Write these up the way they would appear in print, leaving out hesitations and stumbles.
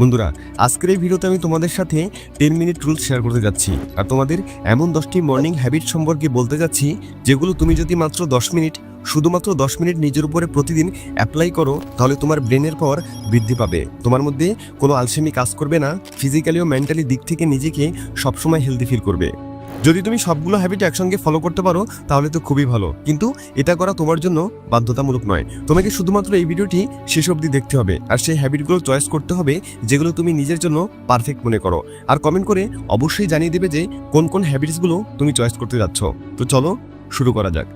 বন্ধুরা, আজকের এই ভিডিওতে আমি তোমাদের সাথে 10 মিনিট রুলস শেয়ার করতে যাচ্ছি আর তোমাদের এমন 10টি মর্নিং হ্যাবিট সম্পর্কে বলতে যাচ্ছি যেগুলো তুমি যদি মাত্র 10 মিনিট নিজের উপরে প্রতিদিন অ্যাপ্লাই করো তাহলে তোমার ব্রেনের পাওয়ার বৃদ্ধি পাবে, তোমার মধ্যে কোনো আলসেমি কাজ করবে না, ফিজিক্যালি ও মেন্টালি দিক থেকে নিজেকে সবসময় হেলদি ফিল করবে। যদি তুমি সবগুলো হ্যাবিট একসঙ্গে ফলো করতে পারো তাহলে তো খুবই ভালো, কিন্তু এটা করা তোমার জন্য বাধ্যতামূলক নয়। তোমাকে শুধুমাত্র এই ভিডিওটি শেষ অবধি দেখতে হবে আর সেই হ্যাবিটগুলো চয়েস করতে হবে যেগুলো তুমি নিজের জন্য পারফেক্ট মনে করো, আর কমেন্ট করে অবশ্যই জানিয়ে দেবে যে কোন কোন হ্যাবিটসগুলো তুমি চয়েস করতে যাচ্ছ। তো চলো শুরু করা যাক।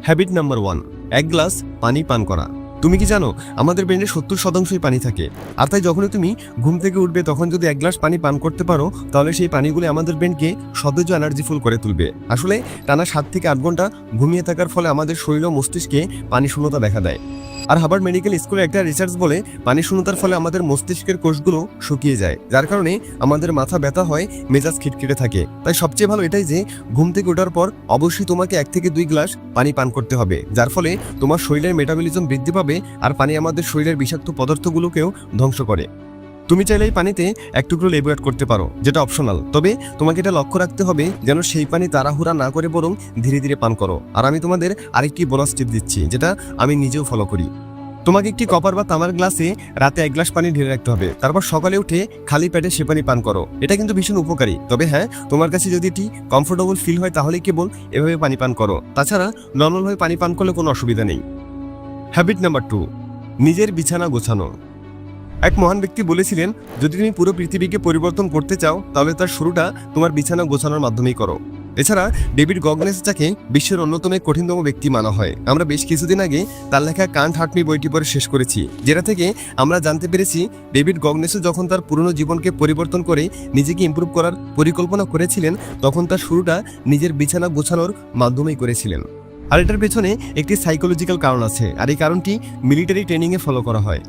হ্যাবিট নাম্বার 1, 1 গ্লাস পানি পান করা। তুমি কি জানো আমাদের ব্রেনে 70% পানি থাকে, আর তাই যখনই তুমি ঘুম থেকে উঠবে তখন যদি 1 গ্লাস পানি পান করতে পারো তাহলে সেই পানিগুলো আমাদের ব্রেনকে সতেজ এনার্জিফুল করে তুলবে। আসলে টানা 7 থেকে 8 ঘন্টা ঘুমিয়ে থাকার ফলে আমাদের শরীর ও মস্তিষ্কে পানি শূন্যতা দেখা দেয়। আর হার্ভার্ড মেডিকেল স্কুলে একটা রিসার্চ বলে পানি শূন্যতার ফলে আমাদের মস্তিষ্কের কোষগুলো শুকিয়ে যায়, যার কারণে আমাদের মাথা ব্যথা হয়, মেজাজ খিটখিটে থাকে। তাই সবচেয়ে ভালো এটাই যে ঘুম থেকে ওঠার পর অবশ্যই তোমাকে 1 থেকে 2 গ্লাস পানি পান করতে হবে, যার ফলে তোমার শরীরের মেটাবলিজম বৃদ্ধি পাবে আর পানি আমাদের শরীরের বিষাক্ত পদার্থগুলোকেও ধ্বংস করে। তুমি চাইলে এই পানিতে 1 টুকরো লেবু অ্যাড করতে পারো, যেটা অপশনাল, তবে তোমাকে এটা লক্ষ্য রাখতে হবে যেন সেই পানি তাড়াহুড়া না করে বরং ধীরে ধীরে পান করো। আর আমি তোমাদের আরেকটি বোনাস টিপ দিচ্ছি যেটা আমি নিজেও ফলো করি। তোমাকে একটি কপার বা তামার গ্লাসে রাতে 1 গ্লাস পানি ঢেলে রাখতে হবে, তারপর সকালে উঠে খালি পেটে সে পানি পান করো। এটা কিন্তু ভীষণ উপকারী, তবে হ্যাঁ, তোমার কাছে যদি এটি কমফোর্টেবল ফিল হয় তাহলে কেবল এভাবে পানি পান করো, তাছাড়া নর্মালভাবে পানি পান করলে কোনো অসুবিধা নেই। হ্যাবিট নাম্বার 2, নিজের বিছানা গোছানো। এক মহান ব্যক্তি বলেছিলেন, যদি তুমি পুরো পৃথিবীকে পরিবর্তন করতে চাও তাহলে তার শুরুটা তোমার বিছানা গোছানোর মাধ্যমেই করো। এছাড়া ডেভিড গগনেস যাকে বিশ্বের অন্যতম কঠিনতম ব্যক্তি মানা হয়, আমরা বেশ কিছুদিন আগে তার লেখা কান্ট হার্ট মি বইটি পড়ে শেষ করেছি, যেটা থেকে আমরা জানতে পেরেছি ডেভিড গগনেসও যখন তার পুরনো জীবনকে পরিবর্তন করে নিজেকে ইমপ্রুভ করার পরিকল্পনা করেছিলেন তখন তার শুরুটা নিজের বিছানা গোছানোর মাধ্যমেই করেছিলেন। আর এটার পেছনে একটি সাইকোলজিক্যাল কারণ আছে, আর এই কারণটি মিলিটারি ট্রেনিংয়ে ফলো করা হয়।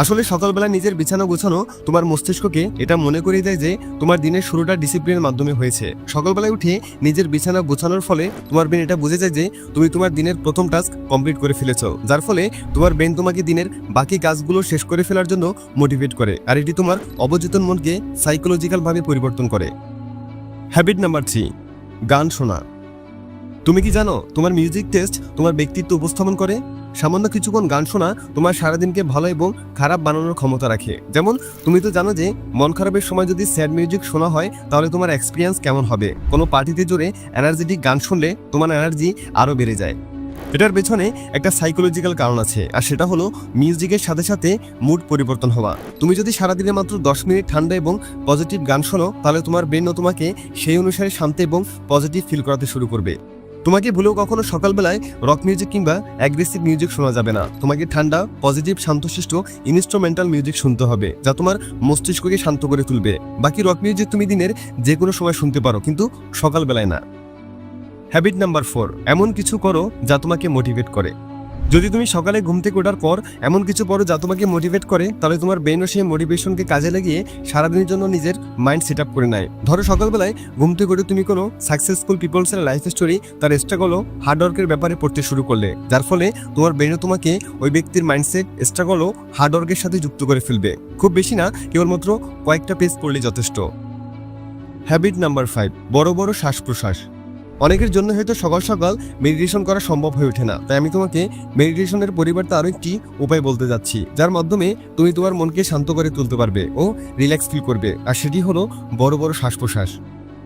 আসলে সকালবেলা নিজের বিছানা গোছানো তোমার মস্তিষ্ককে এটা মনে করিয়ে দেয় যে তোমার দিনের শুরুটা ডিসিপ্লিনের মাধ্যমে হয়েছে। সকালবেলায় উঠে নিজের বিছানা গোছানোর ফলে তোমার ব্রেন এটা বুঝে যায় যে তুমি তোমার দিনের প্রথম টাস্ক কমপ্লিট করে ফেলেছো, যার ফলে তোমার ব্রেন তোমাকে দিনের বাকি কাজগুলো শেষ করে ফেলার জন্য মোটিভেট করে, আর এটি তোমার অবচেতন মনকে সাইকোলজিক্যালভাবে পরিবর্তন করে। হ্যাবিট নাম্বার 3, গান শোনা। তুমি কি জানো তোমার মিউজিক টেস্ট তোমার ব্যক্তিত্ব উপস্থাপন করে? সামান্য কিছুক্ষণ গান শোনা তোমার সারাদিনকে ভালো এবং খারাপ বানানোর ক্ষমতা রাখে। যেমন তুমি তো জানো যে মন খারাপের সময় যদি স্যাড মিউজিক শোনা হয় তাহলে তোমার এক্সপিরিয়েন্স কেমন হবে। কোনো পার্টিতে জোরে এনার্জেটিক গান শুনলে তোমার এনার্জি আরও বেড়ে যায়। এটার পেছনে একটা সাইকোলজিক্যাল কারণ আছে, আর সেটা হলো মিউজিকের সাথে সাথে মুড পরিবর্তন হওয়া। তুমি যদি সারাদিনে মাত্র 10 মিনিট ঠান্ডা এবং পজিটিভ গান শোনো তাহলে তোমার ব্রেনও তোমাকে সেই অনুসারে শান্ত এবং পজিটিভ ফিল করাতে শুরু করবে। তোমাকে ভুলেও কখনো সকালবেলায় রক মিউজিক কিংবা অ্যাগ্রেসিভ মিউজিক শোনা যাবে না। তোমাকে ঠান্ডা, পজিটিভ, শান্তশিষ্ট ইনস্ট্রুমেন্টাল মিউজিক শুনতে হবে যা তোমার মস্তিষ্ককে শান্ত করে তুলবে। বাকি রক মিউজিক তুমি দিনের যে কোনো সময় শুনতে পারো, কিন্তু সকালবেলায় না। হ্যাবিট নাম্বার 4, এমন কিছু করো যা তোমাকে মোটিভেট করে। যদি তুমি সকালে ঘুম থেকে ওঠার পর এমন কিছু পড়ো যা তোমাকে মোটিভেট করে তাহলে তোমার ব্রেনও সেই মোটিভেশনকে কাজে লাগিয়ে সারাদিনের জন্য নিজের মাইন্ড সেট আপ করে নেয়। ধরো সকালবেলায় ঘুম থেকে উঠে তুমি কোনো সাকসেসফুল পিপলসের লাইফ স্টোরি, তার স্ট্রাগল ও হার্ডওয়ার্কের ব্যাপারে পড়তে শুরু করলে, যার ফলে তোমার ব্রেনও তোমাকে ওই ব্যক্তির মাইন্ডসেট, স্ট্রাগল ও হার্ডওয়ার্কের সাথে যুক্ত করে ফেলবে। খুব বেশি না, কেবলমাত্র কয়েকটা পেজ পড়লেই যথেষ্ট। হ্যাবিট নাম্বার 5, বড় বড় শ্বাস প্রশ্বাস। অনেকের জন্য হয়তো সকাল সকাল মেডিটেশন করা সম্ভব হয়ে ওঠে না, তাই আমি তোমাকে মেডিটেশনের পরিবর্তে আরও একটি উপায় বলতে যাচ্ছি যার মাধ্যমে তুমি তোমার মনকে শান্ত করে তুলতে পারবে ও রিল্যাক্স ফিল করবে, আর সেটি হলো বড় বড় শ্বাস প্রশ্বাস।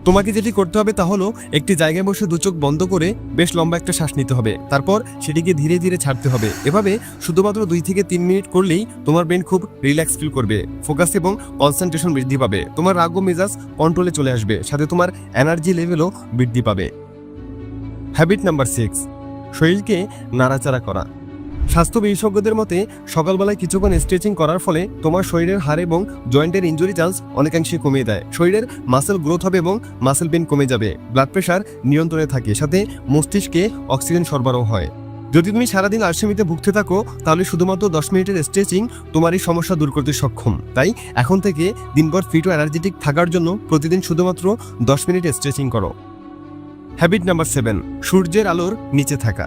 তোমাকে যেটি করতে হবে তা হলো একটি জায়গায় বসে 2 চোখ বন্ধ করে বেশ লম্বা একটা শ্বাস নিতে হবে, তারপর সেটিকে ধীরে ধীরে ছাড়তে হবে। এভাবে শুধুমাত্র 2 থেকে 3 মিনিট করলেই তোমার ব্রেন খুব রিল্যাক্স ফিল করবে, ফোকাস এবং কনসেন্ট্রেশন বৃদ্ধি পাবে, তোমার রাগ ও মেজাজ কন্ট্রোলে চলে আসবে, সাথে তোমার এনার্জি লেভেলও বৃদ্ধি পাবে। হ্যাবিট নাম্বার 6, শরীরকে নাড়াচাড়া করা। স্বাস্থ্য বিশেষজ্ঞদের মতে সকালবেলায় কিছুক্ষণ স্ট্রেচিং করার ফলে তোমার শরীরের হাড় এবং জয়েন্টের ইনজুরি চান্স অনেকাংশে কমিয়ে দেয়। শরীরের মাসেল গ্রোথ হবে এবং মাসেল পেন কমে যাবে, ব্লাড প্রেশার নিয়ন্ত্রণে থাকে, সাথে মস্তিষ্কে অক্সিজেন সরবরাহ হয়। যদি তুমি সারাদিন আলসেমিতে ভুগতে থাকো তাহলে শুধুমাত্র 10 মিনিটের স্ট্রেচিং তোমার এই সমস্যা দূর করতে সক্ষম। তাই এখন থেকে দিনভর ফিট ও এনার্জেটিক থাকার জন্য প্রতিদিন শুধুমাত্র 10 মিনিট স্ট্রেচিং করো। হ্যাবিট নাম্বার 7, সূর্যের আলোর নিচে থাকা।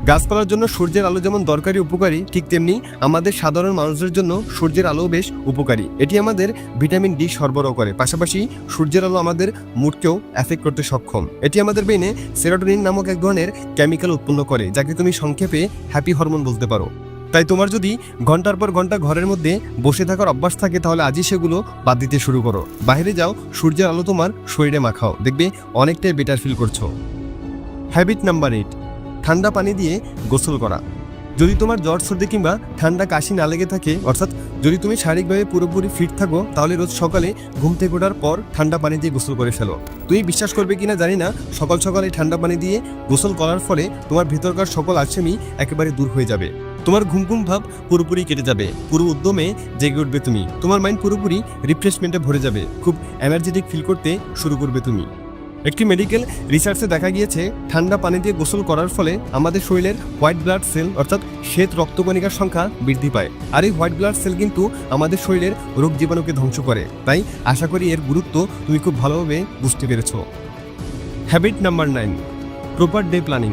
গাছপালার জন্য সূর্যের আলো যেমন দরকারি উপকারী, ঠিক তেমনি আমাদের সাধারণ মানুষদের জন্য সূর্যের আলো বেশ উপকারী। এটি আমাদের ভিটামিন ডি সরবরাহ করে, পাশাপাশি সূর্যের আলো আমাদের মুডকেও এফেক্ট করতে সক্ষম। এটি আমাদের ব্রেনে সেরোটোনিন নামক এক ধরনের কেমিক্যাল উৎপন্ন করে, যাকে তুমি সংক্ষেপে হ্যাপি হরমোন বলতে পারো। তাই তোমার যদি ঘন্টার পর ঘন্টা ঘরের মধ্যে বসে থাকার অভ্যাস থাকে, তাহলে আজই সেগুলো বাদ দিতে শুরু করো। বাইরে যাও, সূর্যের আলো তোমার শরীরে মাখাও, দেখবে অনেকটাই বেটার ফিল করছো। হ্যাবিট নাম্বার 8, ঠান্ডা পানি দিয়ে গোসল করা। যদি তোমার জ্বর সর্দি কিংবা ঠান্ডা কাশি না লেগে থাকে, অর্থাৎ যদি তুমি শারীরিকভাবে পুরোপুরি ফিট থাকো, তাহলে রোজ সকালে ঘুম থেকে ওঠার পর ঠান্ডা পানি দিয়ে গোসল করে ফেলো। তুমি বিশ্বাস করবে কিনা জানি না, সকাল সকালে ঠান্ডা পানি দিয়ে গোসল করার ফলে তোমার ভেতরকার সকল আলসেমি একেবারে দূর হয়ে যাবে। তোমার ঘুম ভাব পুরোপুরি কেটে যাবে, পুরো উদ্যমে জেগে উঠবে তুমি, তোমার মাইন্ড পুরোপুরি রিফ্রেশমেন্টে ভরে যাবে, খুব এনার্জেটিক ফিল করতে শুরু করবে তুমি। একটি মেডিকেল রিসার্চে দেখা গিয়েছে, ঠান্ডা পানি দিয়ে গোসল করার ফলে আমাদের শরীরের হোয়াইট ব্লাড সেল অর্থাৎ শ্বেত রক্তকণিকার সংখ্যা বৃদ্ধি পায়। আর এই হোয়াইট ব্লাড সেল কিন্তু আমাদের শরীরের রোগ জীবাণুকে ধ্বংস করে। তাই আশা করি এর গুরুত্ব তুমি খুব ভালোভাবে বুঝতে পেরেছো। Habit number 9, proper day planning.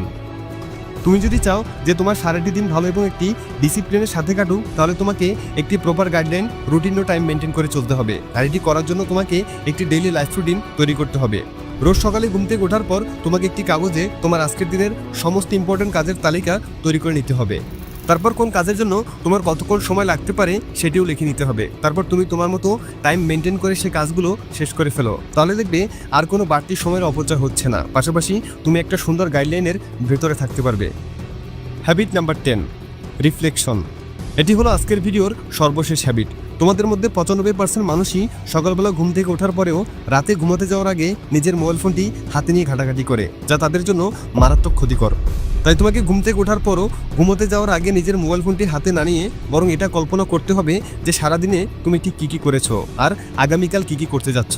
তুমি যদি চাও যে তোমার সারাটি দিন ভালো এবং একটি ডিসিপ্লিনের সাথে কাটুক, তাহলে তোমাকে একটি প্রপার গাইডলাইন, রুটিন ও টাইম মেনটেন করে চলতে হবে। আর এটি করার জন্য তোমাকে একটি ডেইলি লাইফ রুটিন তৈরি করতে হবে। রোজ সকালে ঘুম থেকে ওঠার পর তোমাকে একটি কাগজে তোমার আজকের দিনের সমস্ত ইম্পর্টেন্ট কাজের তালিকা তৈরি করে নিতে হবে। তারপর কোন কাজের জন্য তোমার কতক্ষণ সময় লাগতে পারে সেটিও লিখে নিতে হবে। তারপর তুমি তোমার মতো টাইম মেনটেন করে সেই কাজগুলো শেষ করে ফেলো, তাহলে দেখবে আর কোনো বাড়তি সময়ের অপচয় হচ্ছে না, পাশাপাশি তুমি একটা সুন্দর গাইডলাইনের ভেতরে থাকতে পারবে। Habit number 10, reflection. এটি হলো আজকের ভিডিওর সর্বশেষ হ্যাবিট। তোমাদের মধ্যে 95% মানুষই সকালবেলা ঘুম থেকে ওঠার পরেও রাতে ঘুমাতে যাওয়ার আগে নিজের মোবাইল ফোনটি হাতে নিয়ে ঘাটাঘাটি করে, যা তাদের জন্য মারাত্মক ক্ষতিকর। তাই তোমাকে ঘুম থেকে ওঠার পরও ঘুমোতে যাওয়ার আগে নিজের মোবাইল ফোনটি হাতে না নিয়ে বরং এটা কল্পনা করতে হবে যে সারাদিনে তুমি ঠিক কী করেছো আর আগামীকাল কী করতে যাচ্ছ।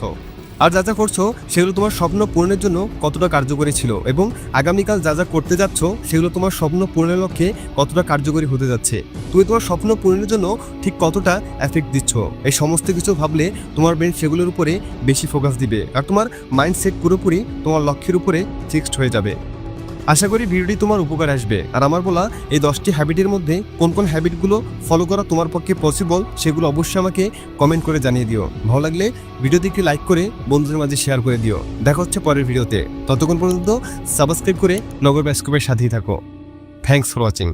আর যা যা করছো সেগুলো তোমার স্বপ্ন পূরণের জন্য কতটা কার্যকরী ছিল, এবং আগামীকাল যা যা করতে যাচ্ছ সেগুলো তোমার স্বপ্ন পূরণের লক্ষ্যে কতটা কার্যকরী হতে যাচ্ছে। তুমি তোমার স্বপ্ন পূরণের জন্য ঠিক কতটা এফেক্ট দিচ্ছ, এই সমস্ত কিছু ভাবলে তোমার ব্রেন সেগুলোর উপরে বেশি ফোকাস দিবে, আর তোমার মাইন্ডসেট পুরোপুরি তোমার লক্ষ্যের উপরে ফিক্সড হয়ে যাবে। আশা করি ভিডিওটি তোমার উপকার আসবে। আর আমার বলা এই 10টি হ্যাবিটের মধ্যে কোন কোন হ্যাবিটগুলো ফলো করা তোমার পক্ষে পসিবল সেগুলো অবশ্যই আমাকে কমেন্ট করে জানিয়ে দিও। ভালো লাগলে ভিডিওটি একটি লাইক করে বন্ধুদের মাঝে শেয়ার করে দিও। দেখা হচ্ছে পরের ভিডিওতে, ততক্ষণ পর্যন্ত সাবস্ক্রাইব করে নগর ব্যাস্কোপের সাথেই থাকো। Thanks for watching.